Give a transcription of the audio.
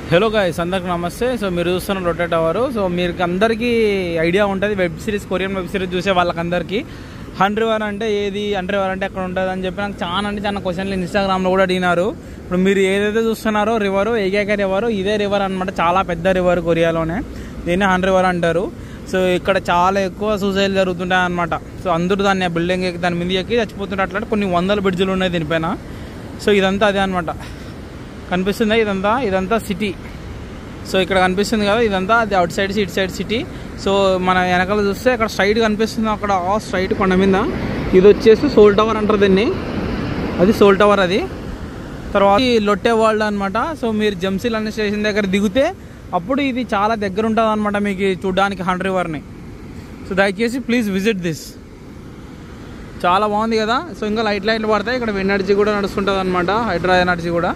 Hello guys, అందరికి నమస్తే. So మీరు చూస్తున్న రొట్టె టవర్. సో మీకు అందరికీ ఐడియా ఉంటుంది, web series, Korean web series చూసే వాళ్ళకందరికీ హన్ రివర్ అంటే ఏది, హన్ రివర్ అంటే ఎక్కడ ఉంటుంది అని చెప్పి నాకు చాలా క్వశ్చన్లు ఇన్స్టాగ్రామ్లో కూడా అడిగినారు. ఇప్పుడు మీరు ఏదైతే చూస్తున్నారో రివరు, ఏకైక రివరు ఇదే రివర్ అనమాట. చాలా పెద్ద రివర్ కొరియాలోనే, దీన్ని హన్ రివర్ అంటారు. సో ఇక్కడ చాలా ఎక్కువ సూసైడ్ జరుగుతుంటాయి అనమాట. సో అందరూ దాన్ని బిల్డింగ్ ఎక్కి దాని మీద ఎక్కి చచ్చిపోతుంటే అట్లా కొన్ని వందల బ్రిడ్జ్లు ఉన్నాయి దీనిపైన. సో ఇదంతా అదే అనమాట. కనిపిస్తుంది ఇదంతా సిటీ. సో ఇక్కడ కనిపిస్తుంది కదా, ఇదంతా అది అవుట్ సైడ్ ఇటు సైడ్ సిటీ. సో మన వెనకాల చూస్తే అక్కడ స్ట్రైట్ కనిపిస్తుంది, అక్కడ ఆ స్ట్రైట్ కొండ మీద ఇది వచ్చేసి సోల్ టవర్ అంటారు దీన్ని. అది సోల్ టవర్. అది తర్వాత లొట్టె వరల్డ్ అనమాట. సో మీరు జంసిల్ అనే స్టేషన్ దగ్గర దిగితే అప్పుడు ఇది చాలా దగ్గర ఉంటుంది అనమాట మీకు చూడడానికి హన్ రివర్ని. సో దయచేసి ప్లీజ్ విజిట్ దిస్. చాలా బాగుంది కదా. సో ఇంకా లైట్లు పడతాయి. ఇక్కడ ఎనర్జీ కూడా నడుస్తుంటుంది అనమాట, హైడ్రా ఎనర్జీ కూడా.